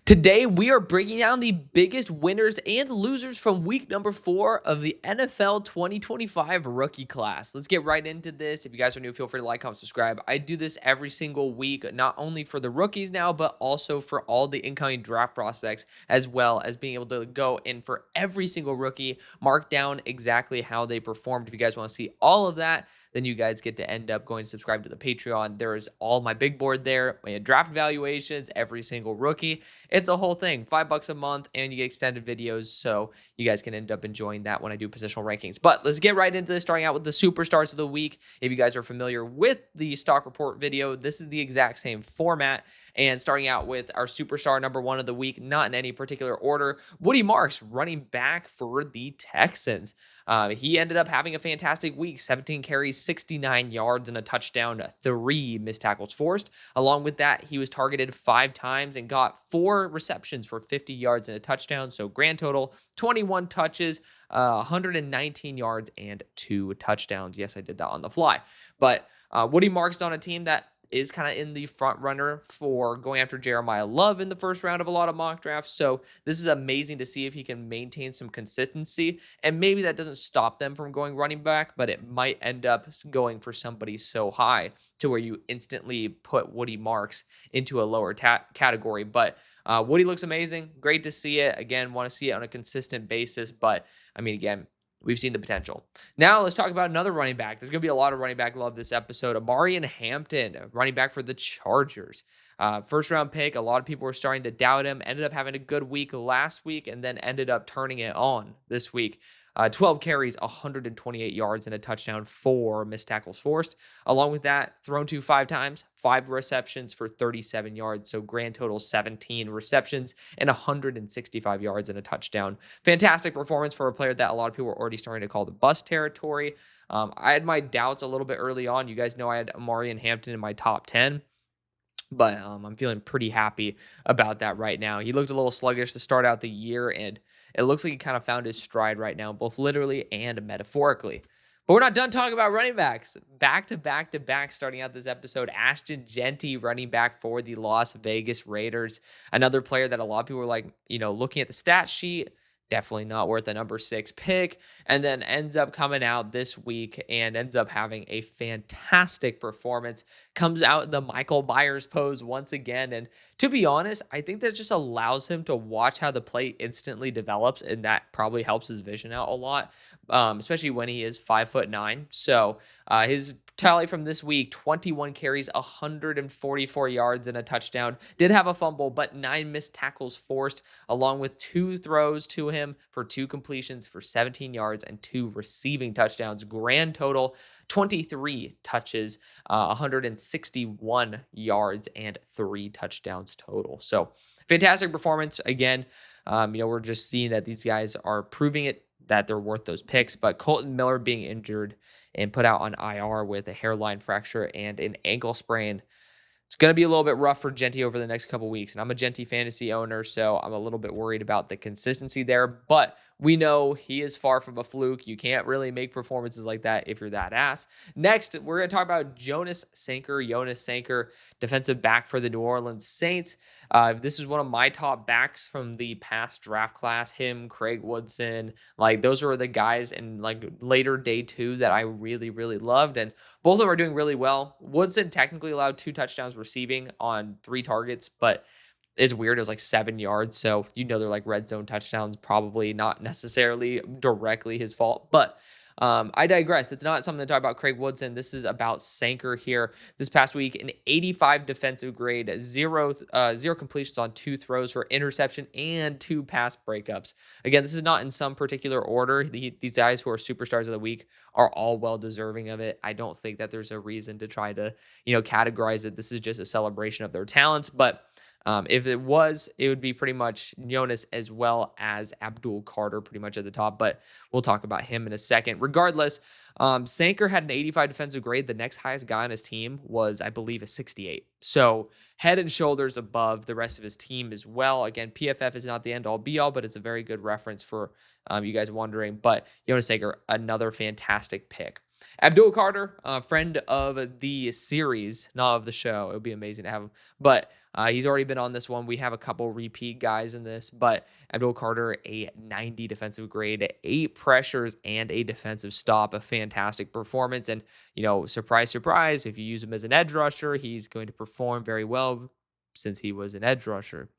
Today, we are breaking down the biggest winners and losers from week number 4 of the NFL 2025 rookie class. Let's get right into this. If you guys are new, feel free to like, comment, subscribe. I do this every single week, not only for the rookies now, but also for all the incoming draft prospects, as well as being able to go in for every single rookie, mark down exactly how they performed. If you guys want to see all of that, then you guys get to end up going to subscribe to the Patreon. There is all my big board there, my draft evaluations, every single rookie. It's a whole thing, $5 a month, and you get extended videos, so you guys can end up enjoying that when I do positional rankings. But let's get right into this, starting out with the superstars of the week. If you guys are familiar with the stock report video, this is the exact same format. And starting out with our superstar number 1 of the week, not in any particular order, Woody Marks, running back for the Texans. He ended up having a fantastic week, 17 carries, 69 yards, and a touchdown, 3 missed tackles forced. Along with that, he was targeted 5 times and got 4 receptions for 50 yards and a touchdown. So grand total, 21 touches, 119 yards, and 2 touchdowns. Yes, I did that on the fly. But Woody Marks on a team that is kind of in the front runner for going after Jeremiah Love in the first round of a lot of mock drafts. So this is amazing to see if he can maintain some consistency. And maybe that doesn't stop them from going running back, but it might end up going for somebody so high to where you instantly put Woody Marks into a lower category. But Woody looks amazing. Great to see it. Again, want to see it on a consistent basis. But I mean, again, we've seen the potential. Now let's talk about another running back. There's going to be a lot of running back love this episode. Amarian Hampton, running back for the Chargers. First round pick. A lot of people were starting to doubt him. Ended up having a good week last week and then ended up turning it on this week. 12 carries, 128 yards, and a touchdown, 4 missed tackles forced. Along with that, thrown to 5 times, 5 receptions for 37 yards. So grand total, 17 receptions and 165 yards and a touchdown. Fantastic performance for a player that a lot of people were already starting to call the bust territory. I had my doubts a little bit early on. You guys know I had Amarian Hampton in my top 10. But I'm feeling pretty happy about that right now. He looked a little sluggish to start out the year, and it looks like he kind of found his stride right now, both literally and metaphorically. But we're not done talking about running backs. Back to back, starting out this episode, Ashton Jeanty, running back for the Las Vegas Raiders. Another player that a lot of people were like, looking at the stat sheet, definitely not worth a number 6 pick, and then ends up coming out this week and ends up having a fantastic performance. Comes out in the Michael Myers pose once again. And to be honest, I think that just allows him to watch how the play instantly develops, and that probably helps his vision out a lot, especially when he is 5'9". So his tally from this week, 21 carries, 144 yards, and a touchdown. Did have a fumble, but 9 missed tackles forced, along with 2 throws to him for 2 completions for 17 yards and 2 receiving touchdowns. Grand total, 23 touches, 161 yards, and 3 touchdowns total. So fantastic performance. Again, we're just seeing that these guys are proving it, that they're worth those picks. But Colton Miller being injured and put out on IR with a hairline fracture and an ankle sprain, it's going to be a little bit rough for Jeanty over the next couple weeks. And I'm a Jeanty fantasy owner, so I'm a little bit worried about the consistency there. But we know he is far from a fluke. You can't really make performances like that if you're that ass. Next, we're going to talk about Jonas Sanker, defensive back for the New Orleans Saints. This is one of my top backs from the past draft class. Him, Craig Woodson, those were the guys in later day 2 that I really, really loved. And both of them are doing really well. Woodson technically allowed 2 touchdowns receiving on 3 targets, but it's weird. It was 7 yards. So, they're red zone touchdowns, probably not necessarily directly his fault. But I digress. It's not something to talk about Craig Woodson. This is about Sanker here. This past week, an 85 defensive grade, 0 completions on 2 throws for interception and 2 pass breakups. Again, this is not in some particular order. These guys who are superstars of the week are all well deserving of it. I don't think that there's a reason to try to, categorize it. This is just a celebration of their talents. But if it was, it would be pretty much Jonas as well as Abdul Carter pretty much at the top, but we'll talk about him in a second. Regardless, Sanker had an 85 defensive grade. The next highest guy on his team was, I believe, a 68. So head and shoulders above the rest of his team as well. Again, PFF is not the end-all be-all, but it's a very good reference for you guys wondering. But Jonas Sanker, another fantastic pick. Abdul Carter, friend of the series, not of the show. It would be amazing to have him. But He's already been on this one. We have a couple repeat guys in this, but Abdul Carter, a 90 defensive grade, 8 pressures, and a defensive stop. A fantastic performance. And, surprise, surprise, if you use him as an edge rusher, he's going to perform very well since he was an edge rusher.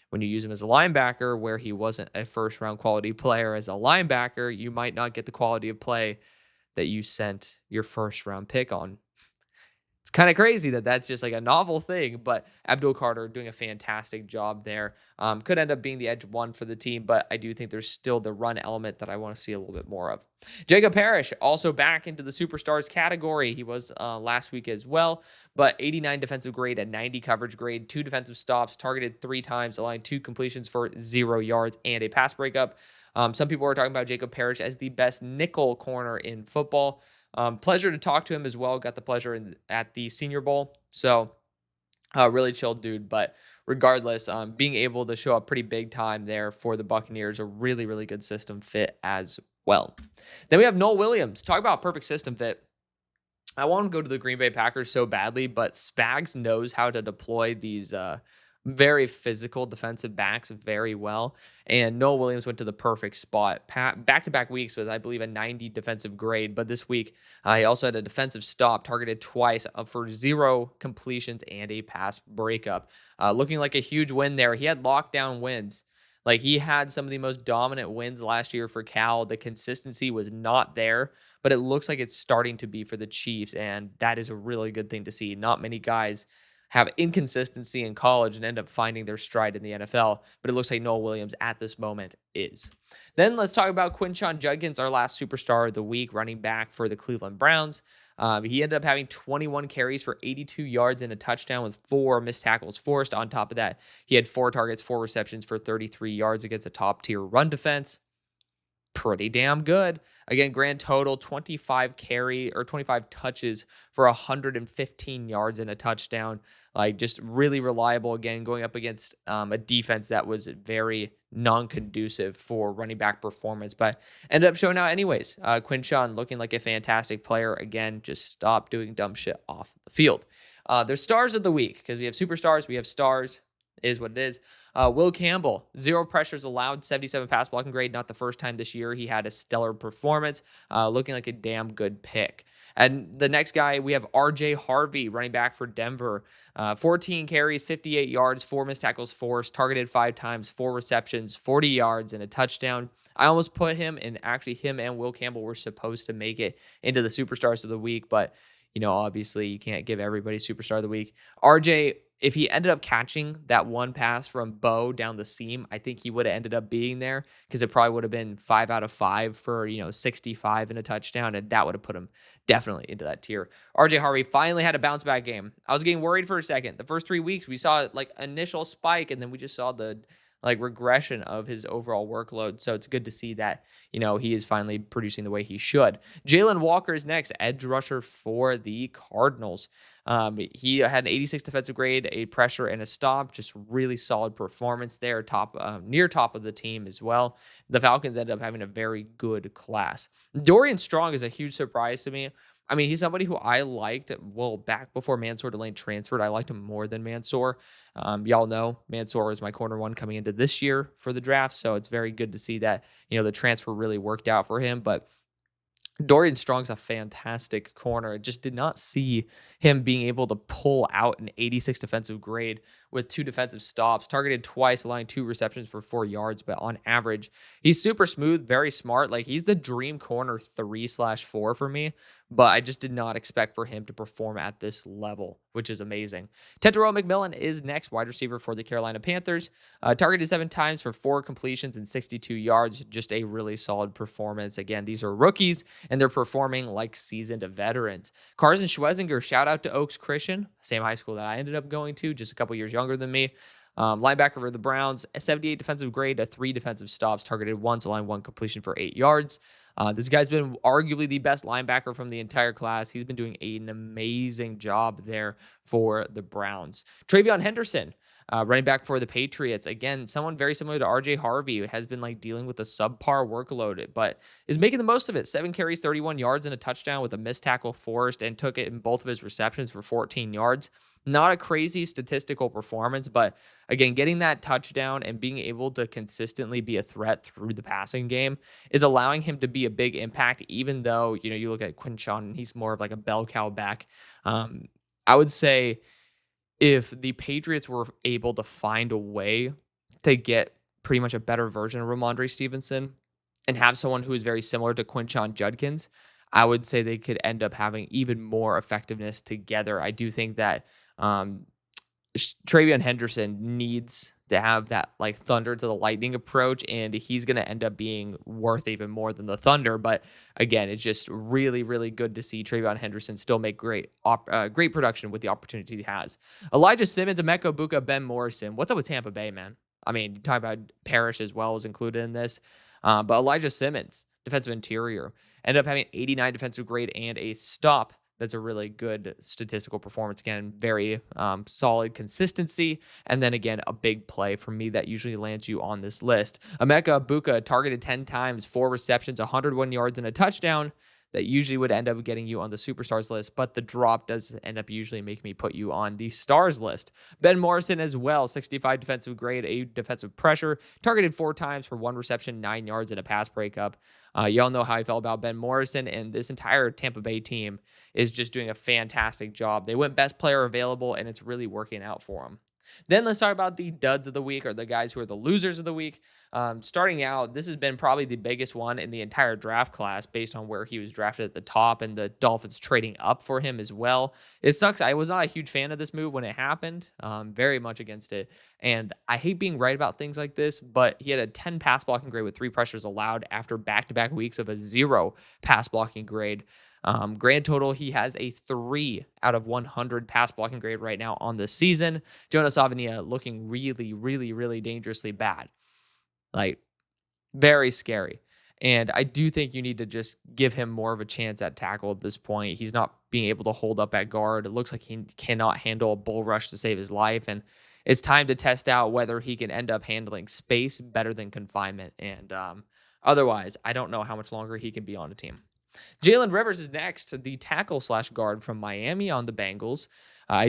When you use him as a linebacker, where he wasn't a first round quality player as a linebacker, you might not get the quality of play that you sent your first round pick on. It's kind of crazy that that's just like a novel thing, but Abdul Carter doing a fantastic job there. Could end up being the edge one for the team, but I do think there's still the run element that I want to see a little bit more of. Jacob Parrish also back into the superstars category. He was last week as well, but 89 defensive grade, a 90 coverage grade, 2 defensive stops, targeted 3 times, allowing 2 completions for 0 yards and a pass breakup. Some people are talking about Jacob Parrish as the best nickel corner in football. Pleasure to talk to him as well. Got the pleasure at the Senior Bowl. So really chilled dude. But regardless, being able to show up pretty big time there for the Buccaneers, a really, really good system fit as well. Then we have Noel Williams. Talk about perfect system fit. I want him to go to the Green Bay Packers so badly, but Spags knows how to deploy these very physical defensive backs very well. And Noel Williams went to the perfect spot. Back-to-back weeks with, I believe, a 90 defensive grade. But this week, he also had a defensive stop, targeted twice for 0 completions and a pass breakup. Looking like a huge win there. He had lockdown wins. Like, he had some of the most dominant wins last year for Cal. The consistency was not there, but it looks like it's starting to be for the Chiefs, and that is a really good thing to see. Not many guys have inconsistency in college and end up finding their stride in the NFL, but it looks like Noel Williams at this moment is. Then let's talk about Quinshon Judkins, our last superstar of the week, running back for the Cleveland Browns. He ended up having 21 carries for 82 yards and a touchdown with 4 missed tackles forced. On top of that, he had 4 targets, 4 receptions for 33 yards against a top-tier run defense. Pretty damn good. Again, grand total 25 touches for 115 yards and a touchdown. Like, just really reliable. Again, going up against a defense that was very non-conducive for running back performance, but ended up showing out anyways. Quinshon looking like a fantastic player. Again, just stop doing dumb shit off the field. There's stars of the week because we have superstars, we have stars. Is what it is. Will Campbell, 0 pressures allowed, 77 pass blocking grade. Not the first time this year he had a stellar performance. Looking like a damn good pick. And the next guy, we have RJ Harvey, running back for Denver. 14 carries, 58 yards, 4 missed tackles forced, targeted 5 times, 4 receptions, 40 yards, and a touchdown. I almost put him, and actually him and Will Campbell were supposed to make it into the superstars of the week, but obviously you can't give everybody superstar of the week. RJ, if he ended up catching that one pass from Bo down the seam, I think he would have ended up being there because it probably would have been 5 out of 5 for, 65 and a touchdown, and that would have put him definitely into that tier. RJ Harvey finally had a bounce back game. I was getting worried for a second. The first 3 weeks, we saw like initial spike, and then we just saw the regression of his overall workload. So it's good to see that, he is finally producing the way he should. Jalen Walker is next, edge rusher for the Cardinals. He had an 86 defensive grade, a pressure and a stop, just really solid performance there, near top of the team as well. The Falcons ended up having a very good class. Dorian Strong is a huge surprise to me. I mean, he's somebody who I liked, back before Mansour Delane transferred. I liked him more than Mansour. Y'all know Mansour was my corner 1 coming into this year for the draft, so it's very good to see that, the transfer really worked out for him. But Dorian Strong's a fantastic corner. I just did not see him being able to pull out an 86 defensive grade with 2 defensive stops, targeted twice, allowing 2 receptions for 4 yards. But on average, he's super smooth, very smart. Like, he's the dream corner 3/4 for me, but I just did not expect for him to perform at this level, which is amazing. Tetairoa McMillan is next, wide receiver for the Carolina Panthers. Targeted 7 times for 4 completions and 62 yards. Just a really solid performance. Again, these are rookies, and they're performing like seasoned veterans. Carson Schwezinger, shout out to Oaks Christian, same high school that I ended up going to, just a couple years younger than me. Linebacker for the Browns, a 78 defensive grade, 3 defensive stops, targeted once, allowing 1 completion for 8 yards. This guy's been arguably the best linebacker from the entire class. He's been doing an amazing job there for the Browns. Travion Henderson, running back for the Patriots. Again, someone very similar to RJ Harvey, who has been dealing with a subpar workload, but is making the most of it. 7 carries, 31 yards and a touchdown with a missed tackle forced, and took it in both of his receptions for 14 yards. Not a crazy statistical performance, but again, getting that touchdown and being able to consistently be a threat through the passing game is allowing him to be a big impact, even though, you look at Quinshon and he's more of like a bell cow back. Um, I would say if the Patriots were able to find a way to get pretty much a better version of Ramondre Stevenson and have someone who is very similar to Quinshon Judkins, I would say they could end up having even more effectiveness together. I do think that um, Travion Henderson needs to have that like thunder to the lightning approach, and he's going to end up being worth even more than the thunder. But again, it's just really, really good to see Travion Henderson still make great production with the opportunity he has. Elijah Simmons, Emeka Buka, Ben Morrison. What's up with Tampa Bay, man? I mean, you talk about Parrish as well is included in this, but Elijah Simmons, defensive interior, ended up having 89 defensive grade and a stop. That's a really good statistical performance. Again, very solid consistency. And then again, a big play for me that usually lands you on this list. Emeka Buka targeted 10 times, 4 receptions, 101 yards, and a touchdown. That usually would end up getting you on the superstars list, but the drop does end up usually making me put you on the stars list. Ben Morrison as well, 65 defensive grade, a defensive pressure, targeted 4 times for 1 reception, 9 yards, and a pass breakup. Y'all know how I felt about Ben Morrison, and this entire Tampa Bay team is just doing a fantastic job. They went best player available, and it's really working out for them. Then let's talk about the duds of the week, or the guys who are the losers of the week. Starting out, this has been probably the biggest one in the entire draft class based on where he was drafted at the top and the Dolphins trading up for him as well. It sucks. I was not a huge fan of this move when it happened, very much against it. And I hate being right about things like this, but he had a 10 pass blocking grade with 3 pressures allowed after back-to-back weeks of a 0 pass blocking grade. Grand total, he has a 3 out of 100 pass blocking grade right now on the season. Jonas Avenia looking really, really, really dangerously bad. Like, very scary. And I do think you need to just give him more of a chance at tackle at this point. He's not being able to hold up at guard. It looks like he cannot handle a bull rush to save his life. And it's time to test out whether he can end up handling space better than confinement. And otherwise, I don't know how much longer he can be on a team. Jalen Rivers is next, the tackle/guard from Miami on the Bengals.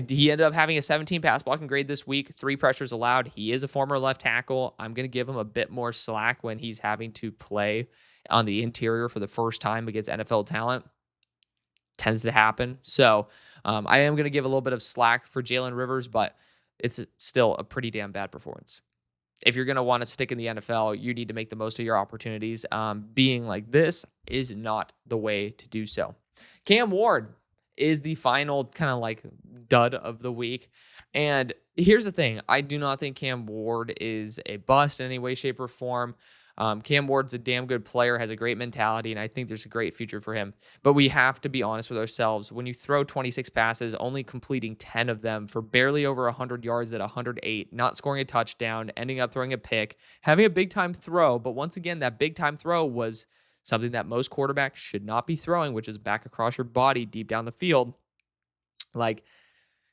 He ended up having a 17 pass blocking grade this week, 3 pressures allowed. He is a former left tackle. I'm going to give him a bit more slack when he's having to play on the interior for the first time against NFL talent. Tends to happen. So I am going to give a little bit of slack for Jalen Rivers, but it's still a pretty damn bad performance. If you're going to want to stick in the NFL, you need to make the most of your opportunities. Being like this is not the way to do so. Cam Ward is the final kind of like dud of the week. And here's the thing. I do not think Cam Ward is a bust in any way, shape, or form. Cam Ward's a damn good player, has a great mentality, and I think there's a great future for him. But we have to be honest with ourselves. When you throw 26 passes, only completing 10 of them for barely over 100 yards at 108, not scoring a touchdown, ending up throwing a pick, having a big-time throw, but once again, that big-time throw was something that most quarterbacks should not be throwing, which is back across your body deep down the field. Like,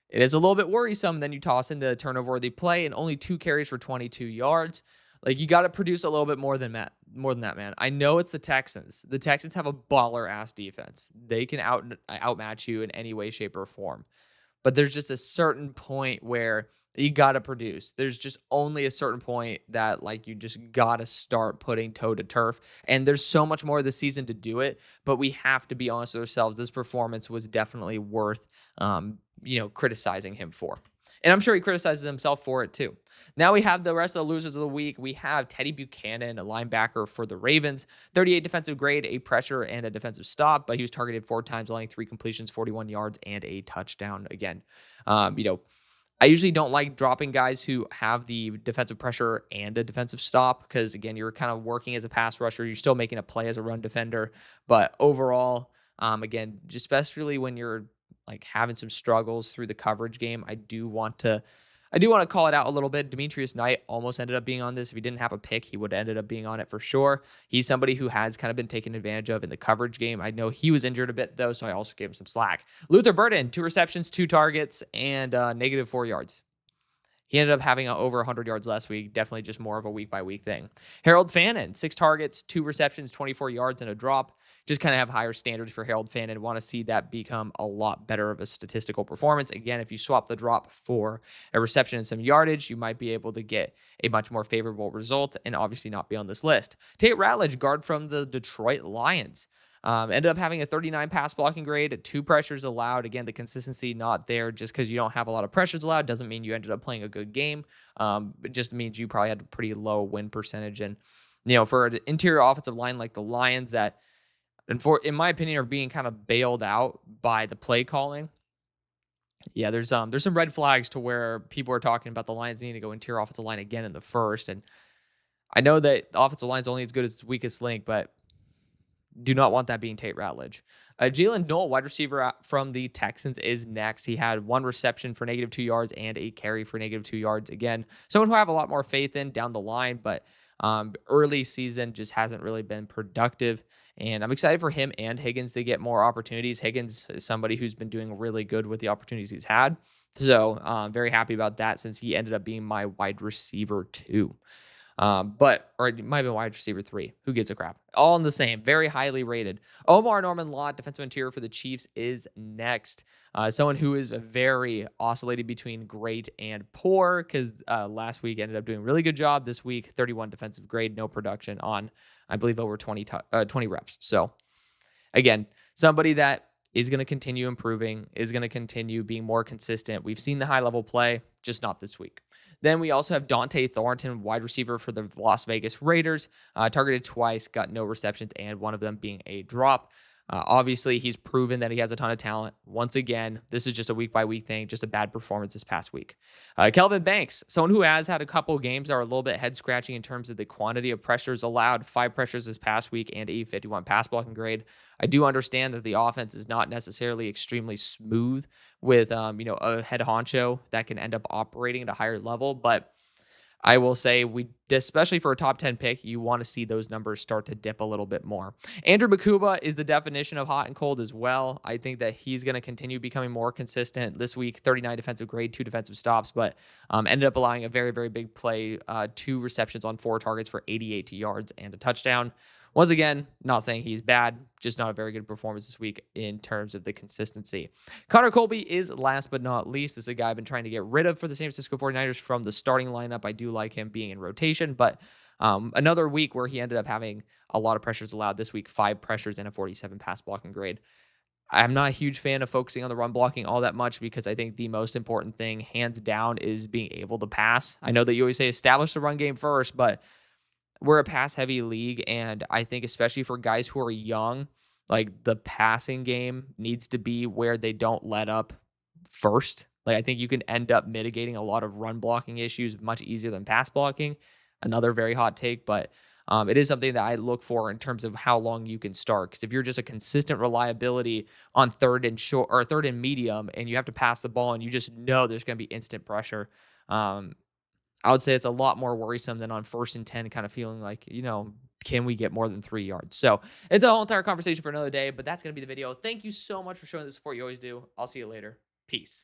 it is a little bit worrisome. Then you toss into a turnover-worthy play and only 2 carries for 22 yards. Like, you got to produce a little bit more than that, man. I know it's the Texans. The Texans have a baller-ass defense. They can outmatch you in any way, shape, or form. But there's just a certain point where you got to produce. There's just only a certain point that, like, you just got to start putting toe to turf. And there's so much more of the season to do it. But we have to be honest with ourselves. This performance was definitely worth, criticizing him for. And I'm sure he criticizes himself for it too. Now we have the rest of the losers of the week. We have Teddy Buchanan, a linebacker for the Ravens, 38 defensive grade, a pressure, and a defensive stop, but he was targeted 4 times, allowing 3 completions, 41 yards, and a touchdown. Again, I usually don't like dropping guys who have the defensive pressure and a defensive stop because, again, you're kind of working as a pass rusher. You're still making a play as a run defender. But overall, again, especially when you're like having some struggles through the coverage game, I do want to call it out a little bit. Demetrius Knight almost ended up being on this. If he didn't have a pick, he would have ended up being on it for sure. He's somebody who has kind of been taken advantage of in the coverage game. I know he was injured a bit though, so I also gave him some slack. Luther Burden, 2 receptions, 2 targets, and -4 yards. He ended up having over 100 yards last week. Definitely just more of a week by week thing. Harold Fannin, 6 targets, 2 receptions, 24 yards, and a drop. Just kind of have higher standards for Harold Fannin. Want to see that become a lot better of a statistical performance. Again, if you swap the drop for a reception and some yardage, you might be able to get a much more favorable result and obviously not be on this list. Tate Ratledge, guard from the Detroit Lions. Ended up having a 39 pass blocking grade, 2 pressures allowed. Again, the consistency not there. Just because you don't have a lot of pressures allowed doesn't mean you ended up playing a good game. It just means you probably had a pretty low win percentage. And, for an interior offensive line like the Lions that, in my opinion, are being kind of bailed out by the play calling. Yeah, there's some red flags to where people are talking about the Lions needing to go interior offensive line again in the first. And I know that the offensive line is only as good as its weakest link, but do not want that being Tate Ratledge. Jalen Noel, wide receiver from the Texans, is next. He had 1 reception for -2 yards and a carry for -2 yards. Again, someone who I have a lot more faith in down the line, but early season just hasn't really been productive. And I'm excited for him and Higgins to get more opportunities. Higgins is somebody who's been doing really good with the opportunities he's had. So very happy about that since he ended up being my wide receiver 2. Or it might have been wide receiver 3. Who gives a crap? All in the same. Very highly rated. Omar Norman Lott, defensive interior for the Chiefs, is next. Someone who is very oscillated between great and poor because last week ended up doing a really good job. This week, 31 defensive grade, no production on, I believe, over 20 reps. So, again, somebody that is going to continue improving, is going to continue being more consistent. We've seen the high-level play, just not this week. Then we also have Dante Thornton, wide receiver for the Las Vegas Raiders. Targeted twice, got no receptions, and one of them being a drop. Obviously, he's proven that he has a ton of talent. Once again, this is just a week-by-week thing, just a bad performance this past week. Kelvin Banks, someone who has had a couple games that are a little bit head-scratching in terms of the quantity of pressures allowed. 5 pressures this past week and a 51 pass blocking grade. I do understand that the offense is not necessarily extremely smooth with, a head honcho that can end up operating at a higher level, but I will say especially for a top 10 pick, you want to see those numbers start to dip a little bit more. Andrew Makuba is the definition of hot and cold as well. I think that he's going to continue becoming more consistent this week. 39 defensive grade, 2 defensive stops, but ended up allowing a very, very big play, 2 receptions on 4 targets for 88 yards and a touchdown. Once again, not saying he's bad, just not a very good performance this week in terms of the consistency. Connor Colby is last but not least. This is a guy I've been trying to get rid of for the San Francisco 49ers from the starting lineup. I do like him being in rotation, but another week where he ended up having a lot of pressures allowed this week, 5 pressures and a 47 pass blocking grade. I'm not a huge fan of focusing on the run blocking all that much because I think the most important thing, hands down, is being able to pass. I know that you always say establish the run game first, but we're a pass-heavy league, and I think especially for guys who are young, like the passing game needs to be where they don't let up first. Like I think you can end up mitigating a lot of run blocking issues much easier than pass blocking. Another very hot take, but it is something that I look for in terms of how long you can start. Because if you're just a consistent reliability on third and short or third and medium, and you have to pass the ball, and you just know there's going to be instant pressure. I would say it's a lot more worrisome than on 1st and 10, kind of feeling like, can we get more than 3 yards? So it's a whole entire conversation for another day, but that's going to be the video. Thank you so much for showing the support you always do. I'll see you later. Peace.